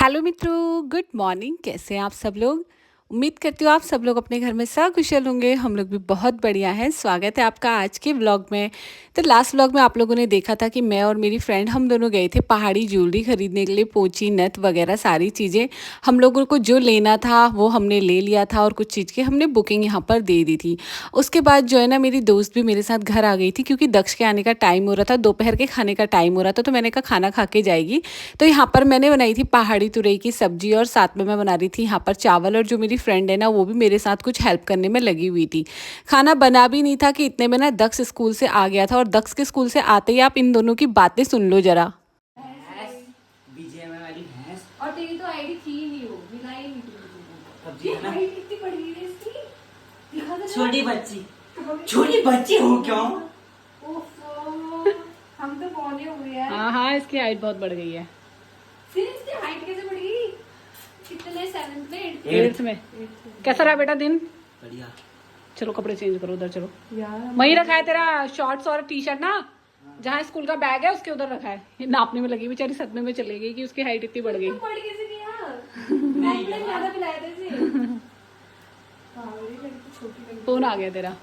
Hello मित्रों, good morning. कैसे हैं आप सब लोग? उम्मीद करती हूँ आप सब लोग अपने घर में सकुशल होंगे। हम लोग भी बहुत बढ़िया हैं। स्वागत है आपका आज के व्लॉग में। तो लास्ट व्लॉग में आप लोगों ने देखा था कि मैं और मेरी फ्रेंड हम दोनों गए थे पहाड़ी ज्वेलरी खरीदने के लिए। पोंची, नथ वगैरह सारी चीज़ें हम लोगों को जो लेना था वो हमने ले लिया था और कुछ चीज़ की हमने बुकिंग यहाँ पर दे दी थी। उसके बाद जो है ना, मेरी दोस्त भी मेरे साथ घर आ गई थी क्योंकि दक्ष के आने का टाइम हो रहा था, दोपहर के खाने का टाइम हो रहा था। तो मैंने कहा खाना खा के जाएगी। तो यहाँ पर मैंने बनाई थी पहाड़ी तुरई की सब्जी और साथ में मैं बना रही थी यहाँ पर चावल। और जो मेरी फ्रेंड है ना, वो भी मेरे साथ कुछ हेल्प करने में लगी हुई थी। खाना बना भी नहीं था कि इतने में ना दक्ष स्कूल से आ गया था। और दक्ष के स्कूल से आते ही आप इन दोनों की बातें सुन लो जरा। बीजेएमआई वाली भैंस। और तेरी तो आईडी थी ही नहीं, हो मिलाई नहीं अब थी। जी है ना, हाइट कितनी बड़ी है इसकी, दिखा दे। छोटी बच्ची हो क्यों? ओफो, हम तो पौने हो गए यार। हाँ, इसकी हाइट बहुत बढ़ गई है। फिर इसकी हाइट कैसे बढ़ी? कितने 7th में 8th में। कैसा रहा बेटा दिन? बढ़िया। चलो कपड़े चेंज करो, उधर चलो। यार वहीं रखा है तेरा शॉर्ट्स और टी शर्ट ना, जहाँ स्कूल का बैग है उसके उधर रखा है। ये नापने में लगी बेचारी, सदमे में चली गई कि उसकी हाइट इतनी बढ़ गई। बढ़ कैसे गया? मैंने ज्यादा पिलाया था इसे। हाँ, मेरी लड़की छोटी लगी। फोन आ गया तेरा।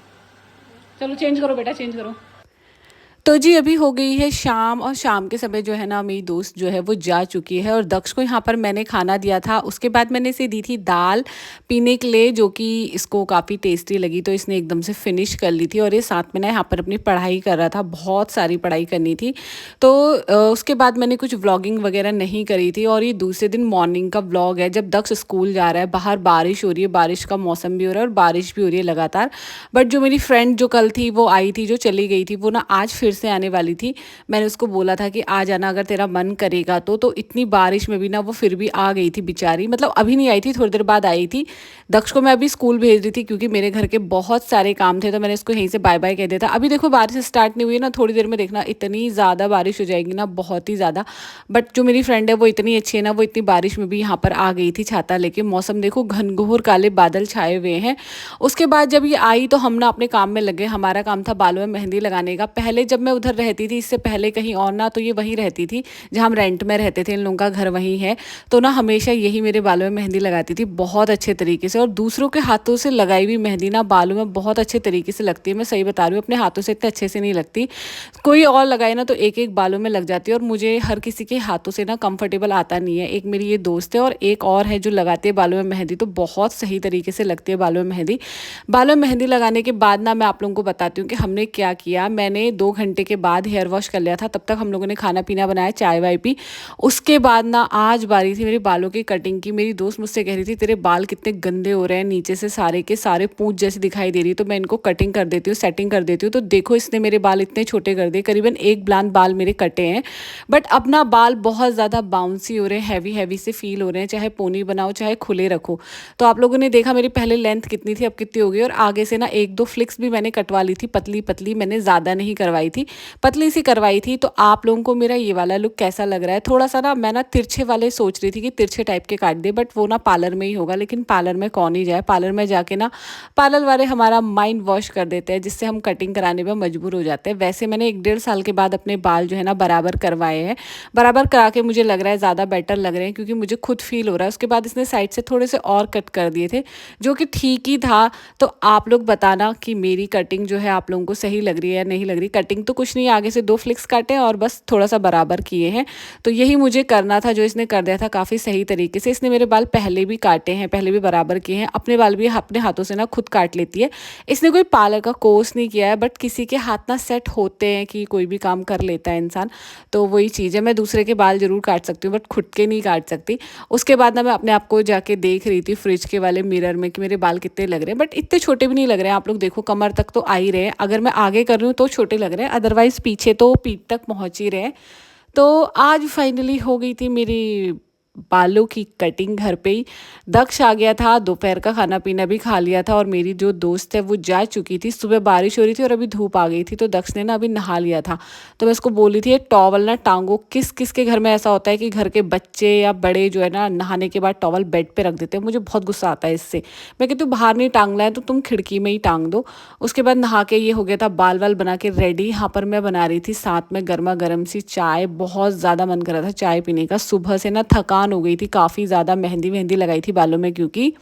चलो चेंज करो बेटा, चेंज करो। तो जी अभी हो गई है शाम, और शाम के समय जो है ना, मेरी दोस्त जो है वो जा चुकी है। और दक्ष को यहाँ पर मैंने खाना दिया था। उसके बाद मैंने इसे दी थी दाल पीने के लिए, जो कि इसको काफ़ी टेस्टी लगी। तो इसने एकदम से फिनिश कर ली थी। और ये साथ में ना यहाँ पर अपनी पढ़ाई कर रहा था, बहुत सारी पढ़ाई करनी थी। तो उसके बाद मैंने कुछ व्लॉगिंग वगैरह नहीं करी थी। और ये दूसरे दिन मॉर्निंग का व्लॉग है, जब दक्ष स्कूल जा रहा है। बाहर बारिश हो रही है, बारिश का मौसम भी हो रहा है और बारिश भी हो रही है लगातार। बट जो मेरी फ्रेंड जो कल थी वो आई थी, जो चली गई थी, वो ना आज फिर से आने वाली थी। मैंने उसको बोला था कि आ जाना अगर तेरा मन करेगा तो इतनी बारिश में भी ना वो फिर भी आ गई थी बेचारी। मतलब अभी नहीं आई थी, थोड़ी देर बाद आई थी। दक्ष को मैं अभी स्कूल भेज रही थी क्योंकि मेरे घर के बहुत सारे काम थे। तो मैंने इसको यहीं से बाय बाय कह दिया था। अभी देखो बारिश स्टार्ट नहीं हुई है ना, थोड़ी देर में देखना इतनी ज़्यादा बारिश हो जाएगी ना, बहुत ही ज़्यादा। बट जो मेरी फ्रेंड है वो इतनी अच्छी है ना, वो इतनी बारिश में भी यहाँ पर आ गई थी छाता लेके। मौसम देखो, घनघोर काले बादल छाए हुए हैं। उसके बाद जब ये आई तो हम ना अपने काम में लगे। हमारा काम था बालों में मेहंदी लगाने का। पहले जब मैं उधर रहती थी, इससे पहले कहीं और ना, तो ये वहीं रहती थी जहाँ हम रेंट में रहते थे। इन लोगों का घर वहीं है। तो ना हमेशा यही मेरे बालों में मेहंदी लगाती थी, बहुत अच्छे तरीके से। और दूसरों के हाथों से लगाई हुई मेहंदी ना बालों में बहुत अच्छे तरीके से लगती है। मैं सही बता रही हूँ, अपने हाथों से इतने अच्छे से नहीं लगती। कोई और लगाए ना तो एक एक बालों में लग जाती है। और मुझे हर किसी के हाथों से ना कंफर्टेबल आता नहीं है। एक मेरी ये दोस्त है और एक और है जो लगाती है बालों में मेहंदी, तो बहुत सही तरीके से लगती है बालों में मेहंदी। बालों में मेहंदी लगाने के बाद ना मैं आप लोगों को बताती हूँ कि हमने क्या किया। मैंने 2 घंटे के बाद हेयर वॉश कर लिया था। तब तक हम लोगों ने खाना पीना बनाया, चाय वाय पी। उसके बाद ना आज बारी थी मेरे बालों की कटिंग की। मेरी दोस्त मुझसे कह रही थी तेरे बाल कितने गंदे हो रहे हैं, नीचे से सारे के सारे पूंछ जैसे दिखाई दे रही है। तो मैं इनको कटिंग कर देती हूँ, सेटिंग कर देती हूँ। तो देखो इसने मेरे बाल इतने छोटे कर दिए, करीबन 1 ब्लांत बाल मेरे कटे हैं। बट अब ना बाल बहुत ज़्यादा बाउंसी हो रहे हैं, हैवी हैवी से फील हो रहे हैं। चाहे पोनी बनाओ चाहे खुले रखो। तो आप लोगों ने देखा मेरी पहले लेंथ कितनी थी, अब कितनी हो गई। और आगे से ना 1-2 फ्लिक्स भी मैंने कटवा ली थी, पतली पतली। मैंने ज़्यादा नहीं करवाई थी, पतली सी करवाई थी। तो आप लोगों को मेरा ये वाला लुक कैसा लग रहा है? थोड़ा सा ना मैं ना तिरछे वाले सोच रही थी कि तिरछे टाइप के काट दे, बट वो ना पार्लर में ही होगा। लेकिन पार्लर में कौन ही जाए? पार्लर में जाके ना पार्लर वाले हमारा माइंड वॉश कर देते हैं, जिससे हम कटिंग कराने में मजबूर हो जाते हैं। वैसे मैंने 1-1.5 साल के बाद अपने बाल जो है ना बराबर करवाए हैं। बराबर करा के मुझे लग रहा है ज़्यादा बेटर लग रहे हैं, क्योंकि मुझे खुद फील हो रहा है। उसके बाद इसने साइड से थोड़े से और कट कर दिए थे, जो कि ठीक ही था। तो आप लोग बताना कि मेरी कटिंग जो है आप लोगों को सही लग रही है या नहीं लग रही। कटिंग तो कुछ नहीं, आगे से 2 फ्लिक्स काटे और बस थोड़ा सा बराबर किए हैं। तो यही मुझे करना था, जो इसने कर दिया था काफ़ी सही तरीके से। इसने मेरे बाल पहले भी काटे हैं, पहले भी बराबर किए हैं। अपने बाल भी अपने हाथों से ना खुद काट लेती है। इसने कोई पार्लर का कोर्स नहीं किया है, बट किसी के हाथ ना सेट होते हैं कि कोई भी काम कर लेता है इंसान। तो वही चीज़ है, मैं दूसरे के बाल जरूर काट सकती हूँ बट खुद के नहीं काट सकती। उसके बाद ना मैं अपने आप को जाके देख रही थी फ्रिज के वाले मिरर में कि मेरे बाल कितने लग रहे हैं। बट इतने छोटे भी नहीं लग रहे हैं। आप लोग देखो, कमर तक तो आ ही रहे हैं। अगर मैं आगे कर रही हूँ तो छोटे लग रहे हैं, अदरवाइज पीछे तो पीठ तक पहुँच ही रहे हैं। तो आज फाइनली हो गई थी मेरी बालों की कटिंग घर पे ही। दक्ष आ गया था, दोपहर का खाना पीना भी खा लिया था। और मेरी जो दोस्त है वो जा चुकी थी। सुबह बारिश हो रही थी और अभी धूप आ गई थी। तो दक्ष ने ना अभी नहा लिया था। तो मैं उसको बोली थी, टॉवल ना टांगो। किस किस के घर में ऐसा होता है कि घर के बच्चे या बड़े जो है ना, नहाने के बाद टॉवल बेड पे रख देते हैं। मुझे बहुत गुस्सा आता है इससे। मैं कहती हूँ बाहर नहीं टांगना है तो तुम खिड़की में ही टांग दो। उसके बाद नहा के ये हो गया था, बाल वाल बना के रेडी। यहाँ पर मैं बना रही थी साथ में गर्मा गर्म सी चाय। बहुत ज़्यादा मन कर रहा था चाय पीने का। सुबह से ना थकान परेशान हो गई थी, काफ़ी ज़्यादा मेहंदी वेहंदी लगाई थी बालों में क्योंकि।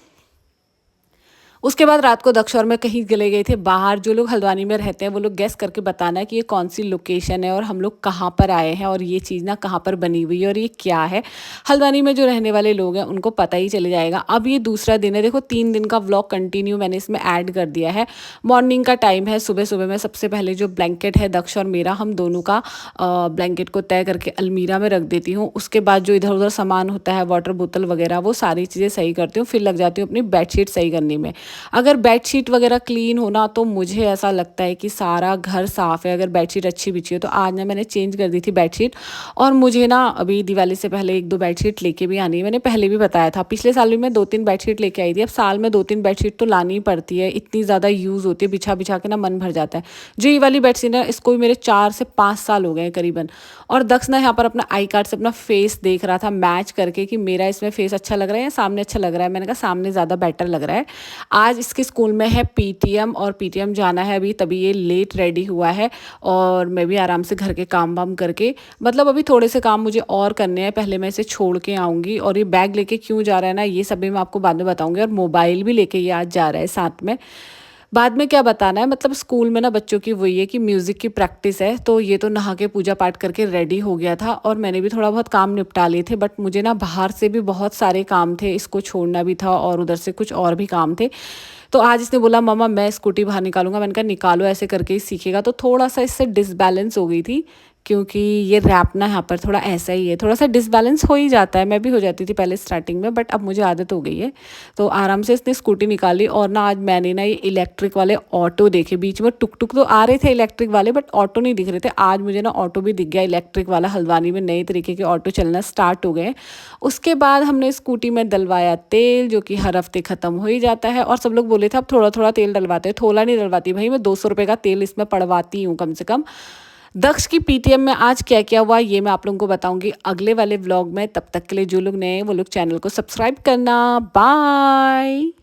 उसके बाद रात को दक्ष और मैं कहीं चले गए थे बाहर। जो लोग हल्द्वानी में रहते हैं वो लोग गेस करके बताना कि ये कौन सी लोकेशन है और हम लोग कहाँ पर आए हैं और ये चीज़ ना कहाँ पर बनी हुई है और ये क्या है। हल्द्वानी में जो रहने वाले लोग हैं उनको पता ही चले जाएगा। अब ये दूसरा दिन है, देखो 3 दिन का व्लॉग कंटिन्यू मैंने इसमें ऐड कर दिया है। मॉर्निंग का टाइम है, सुबह सुबह मैं सबसे पहले जो ब्लैंकेट है दक्ष और मेरा, हम दोनों का ब्लैंकेट को तय करके अलमीरा में रख देती हूँ। उसके बाद जो इधर उधर सामान होता है, वाटर बोतल वगैरह, वो सारी चीज़ें सही करती हूँ। फिर लग जाती हूँ अपनी बेडशीट सही करने में। अगर बेडशीट वगैरह क्लीन होना तो मुझे ऐसा लगता है कि सारा घर साफ़ है। अगर बेडशीट अच्छी बिछी हो तो आज ना मैंने चेंज कर दी थी बेडशीट। और मुझे ना अभी दिवाली से पहले 1-2 बेडशीट लेके भी आनी है। मैंने पहले भी बताया था, पिछले साल भी मैं 2-3 बेडशीट लेके आई थी। अब साल में 2-3 बेडशीट तो लानी ही पड़ती है, इतनी ज़्यादा यूज़ होती है, बिछा बिछा के ना मन भर जाता है। जो ये वाली बेडशीट है इसको भी मेरे 4 से 5 साल हो गए हैं करीबन। और दक्ष ना यहाँ पर अपना आई कार्ड से अपना फेस देख रहा था मैच करके कि मेरा इसमें फेस अच्छा लग रहा है या सामने अच्छा लग रहा है। मैंने कहा सामने ज़्यादा बेटर लग रहा है। आज इसके स्कूल में है पीटीएम और पीटीएम जाना है अभी, तभी ये लेट रेडी हुआ है। और मैं भी आराम से घर के काम वाम करके, मतलब अभी थोड़े से काम मुझे और करने हैं, पहले मैं इसे छोड़ के आऊँगी। और ये बैग लेके क्यों जा रहा है ना, ये सब भी मैं आपको बाद में बताऊँगी। और मोबाइल भी लेके ये आज जा रहा है साथ में। बाद में क्या बताना है, मतलब स्कूल में ना बच्चों की वही है कि म्यूज़िक की प्रैक्टिस है। तो ये तो नहा के पूजा पाठ करके रेडी हो गया था और मैंने भी थोड़ा बहुत काम निपटा लिए थे। बट मुझे ना बाहर से भी बहुत सारे काम थे, इसको छोड़ना भी था और उधर से कुछ और भी काम थे। तो आज इसने बोला मम्मा मैं स्कूटी बाहर निकालूंगा। मैंने कहा निकालो, ऐसे करके ही सीखेगा। तो थोड़ा सा इससे डिसबैलेंस हो गई थी क्योंकि ये रैप ना यहाँ पर थोड़ा ऐसा ही है, थोड़ा सा डिसबैलेंस हो ही जाता है। मैं भी हो जाती थी पहले स्टार्टिंग में, बट अब मुझे आदत हो गई है। तो आराम से इसने स्कूटी निकाली। और ना आज मैंने ना ये इलेक्ट्रिक वाले ऑटो देखे, बीच में टुक टुक तो आ रहे थे इलेक्ट्रिक वाले, बट ऑटो नहीं दिख रहे थे। आज मुझे ना ऑटो भी दिख गया इलेक्ट्रिक वाला। हल्द्वानी में नए तरीके के ऑटो चलना स्टार्ट हो गए। उसके बाद हमने स्कूटी में डलवाया तेल, जो कि हर हफ्ते ख़त्म हो ही जाता है। और सब लोग बोले थे अब थोड़ा थोड़ा तेल डलवाते हैं, थोड़ा नहीं डलवाती भाई, मैं 200 रुपये का तेल इसमें पड़वाती हूँ कम से कम। दक्ष की पीटीएम में आज क्या क्या हुआ ये मैं आप लोगों को बताऊंगी अगले वाले व्लॉग में। तब तक के लिए जो लोग नए हैं वो लोग चैनल को सब्सक्राइब करना। बाय।